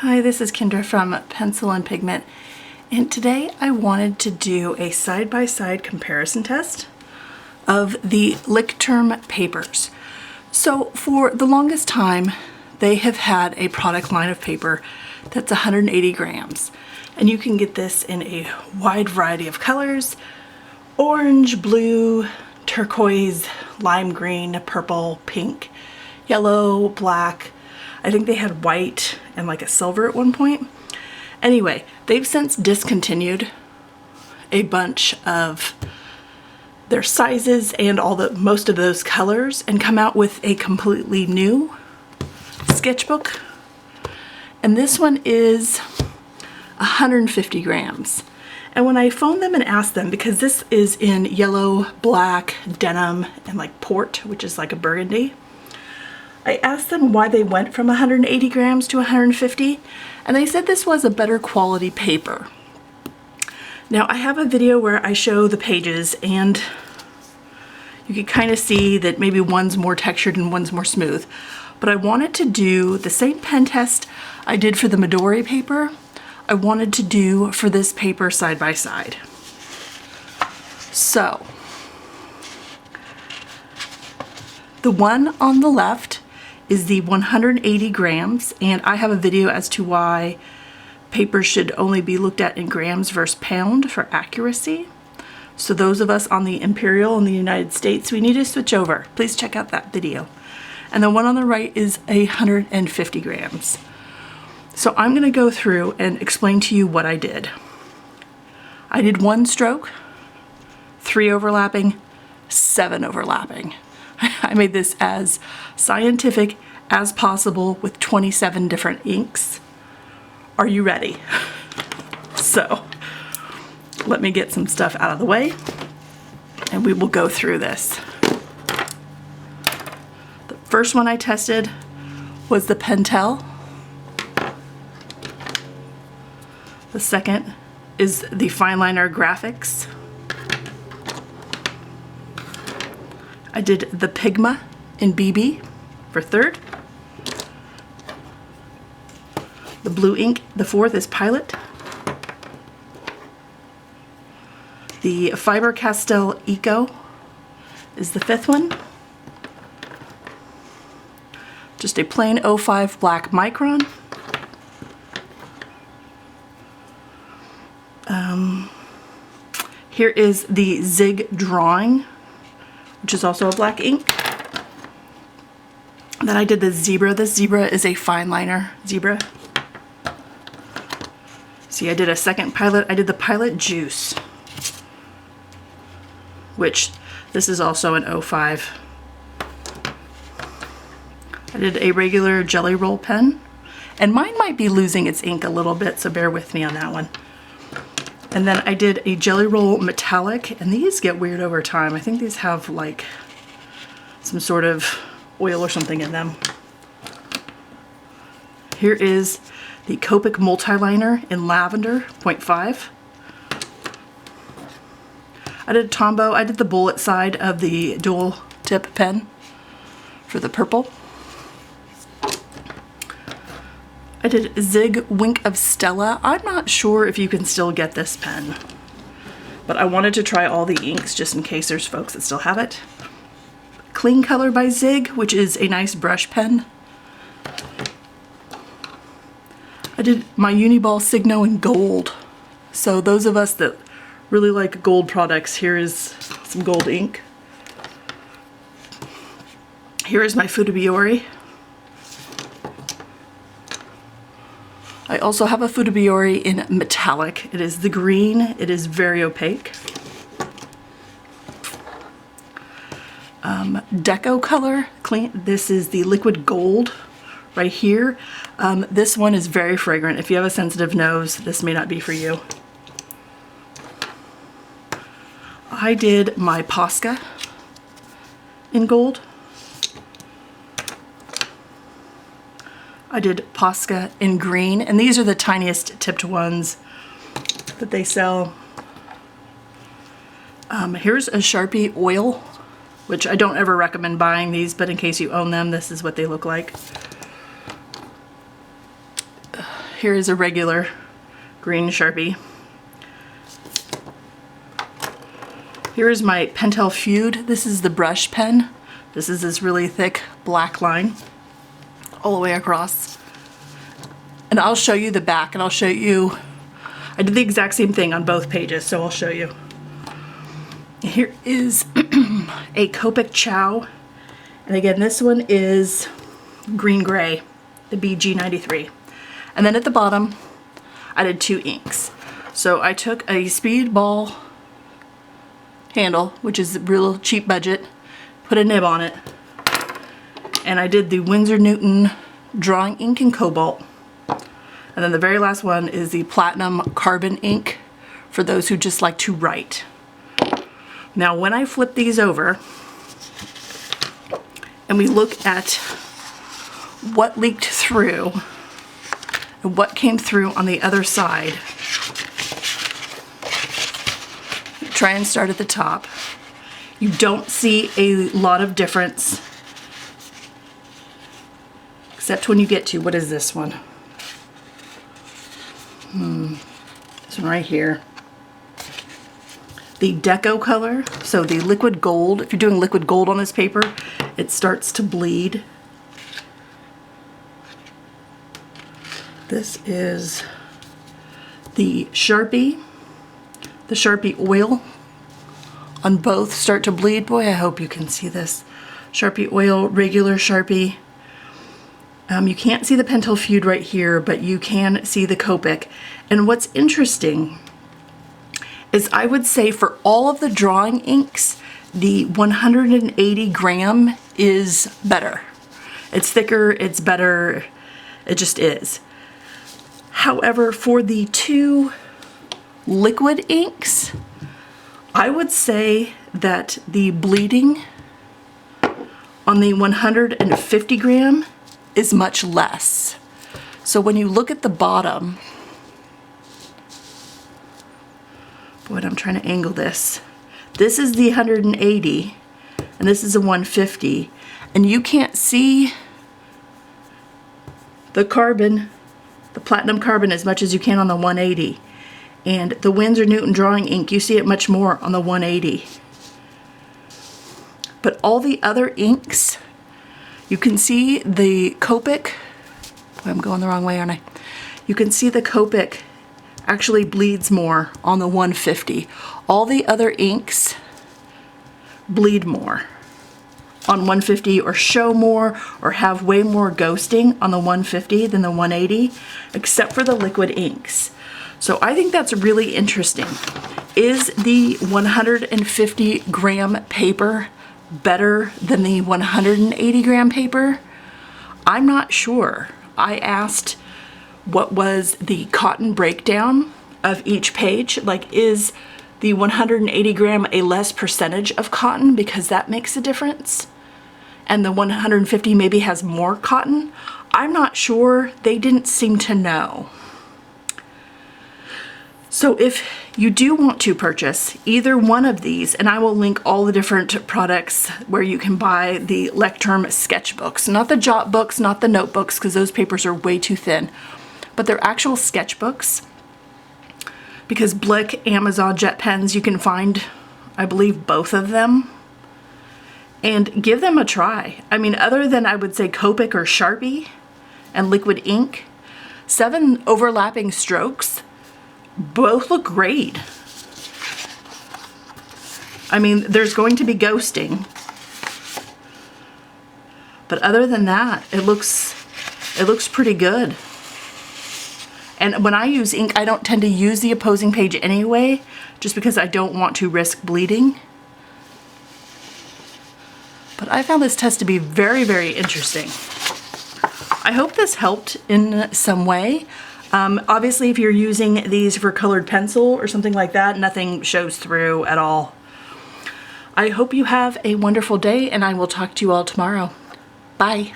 Hi, this is Kendra from Pencil and Pigment, and today I wanted to do a side-by-side comparison test of the Leuchtturm papers. So for the longest time, they have had a product line of paper that's 180 grams, and you can get this in a wide variety of colors: orange, blue, turquoise, lime green, purple, pink, yellow, black. I think they had white and like a silver at one point. Anyway, they've since discontinued a bunch of their sizes and most of those colors and come out with a completely new sketchbook. And this one is 150 grams. And when I phoned them and asked them, because this is in yellow, black, denim, and like port, which is like a burgundy, I asked them why they went from 180 grams to 150, and they said this was a better quality paper. Now, I have a video where I show the pages, and you can kind of see that maybe one's more textured and one's more smooth. But I wanted to do the same pen test I did for the Midori paper. I wanted to do for this paper side by side. So, the one on the left is the 180 grams, and I have a video as to why papers should only be looked at in grams versus pound for accuracy. So those of us on the Imperial in the United States, we need to switch over. Please check out that video. And the one on the right is 150 grams. So I'm going to go through and explain to you what I did. I did 1 stroke, 3 overlapping, 7 overlapping. I made this as scientific as possible with 27 different inks. Are you ready? So let me get some stuff out of the way and we will go through this. The first one I tested was the Pentel. The second is the Fineliner Graphics. I did the Pigma in BB for third. The blue ink, the fourth, is Pilot. The Faber-Castell Eco is the fifth one. Just a plain 05 black micron. Here is the Zig Drawing, which is also a black ink. Then I did the Zebra. This Zebra is a fine liner Zebra. See, I did a second Pilot. I did the Pilot Juice, which this is also an 05. I did a regular Jelly Roll pen, and mine might be losing its ink a little bit, so bear with me on that one. And then I did a Jelly Roll Metallic, and these get weird over time. I think these have like some sort of oil or something in them. Here is the Copic Multiliner in Lavender 0.5. I did a Tombow. I did the bullet side of the dual tip pen for the purple. I did Zig Wink of Stella. I'm not sure if you can still get this pen, but I wanted to try all the inks just in case there's folks that still have it. Clean Color by Zig, which is a nice brush pen. I did my Uniball Signo in gold. So those of us that really like gold products, here is some gold ink. Here is my Futobiori. I also have a Futobiori in metallic. It is the green. It is very opaque. Deco Color Clean. This is the liquid gold right here. This one is very fragrant. If you have a sensitive nose, this may not be for you. I did my Posca in gold. I did Posca in green, and these are the tiniest tipped ones that they sell. Here's a Sharpie oil, which I don't ever recommend buying these, but in case you own them, this is what they look like. here is a regular green Sharpie. Here is my Pentel Feud. This is the brush pen. This is this really thick black line all the way across. And I'll show you the back, and I'll show you, I did the exact same thing on both pages, so I'll show you. Here is a Copic Chow. And again, this one is green gray, the BG93. And then at the bottom, I did 2 inks. So I took a Speedball handle, which is real cheap budget, put a nib on it, and I did the Winsor Newton drawing ink in cobalt. And then the very last one is the platinum carbon ink for those who just like to write. Now when I flip these over and we look at what leaked through and what came through on the other side, try and start at the top. You don't see a lot of difference, except when you get to, what is this one? This one right here. The Deco color, so the liquid gold, if you're doing liquid gold on this paper, it starts to bleed. This is the Sharpie oil on both start to bleed. Boy, I hope you can see this. Sharpie oil, regular Sharpie. You can't see the Pentel Feud right here, but you can see the Copic. And what's interesting is I would say for all of the drawing inks, the 180 gram is better. It's thicker, it's better, it just is. However, for the 2 liquid inks, I would say that the bleeding on the 150 gram is much less. So when you look at the bottom, boy, I'm trying to angle this. This is the 180 and this is a 150, and you can't see the carbon, the platinum carbon, as much as you can on the 180. And the Winsor Newton drawing ink, you see it much more on the 180. But all the other inks, you can see the Copic, boy, I'm going the wrong way, aren't I? You can see the Copic actually bleeds more on the 150. All the other inks bleed more on 150, or show more, or have way more ghosting on the 150 than the 180, except for the liquid inks. So I think that's really interesting. Is the 150 gram paper better than the 180 gram paper? I'm not sure. I asked what was the cotton breakdown of each page. Like, is the 180 gram a less percentage of cotton because that makes a difference? And the 150 maybe has more cotton? I'm not sure. They didn't seem to know. So if you do want to purchase either one of these, and I will link all the different products where you can buy the Leuchtturm sketchbooks, not the jot books, not the notebooks, because those papers are way too thin, but they're actual sketchbooks. Because Blick, Amazon, Jet Pens, you can find, I believe, both of them. And give them a try. I mean, other than, I would say, Copic or Sharpie and liquid ink, 7 overlapping strokes, both look great. I mean, there's going to be ghosting, but other than that, it looks pretty good. And when I use ink, I don't tend to use the opposing page anyway, just because I don't want to risk bleeding. But I found this test to be very, very interesting. I hope this helped in some way. Obviously, if you're using these for colored pencil or something like that, nothing shows through at all. I hope you have a wonderful day, and I will talk to you all tomorrow. Bye.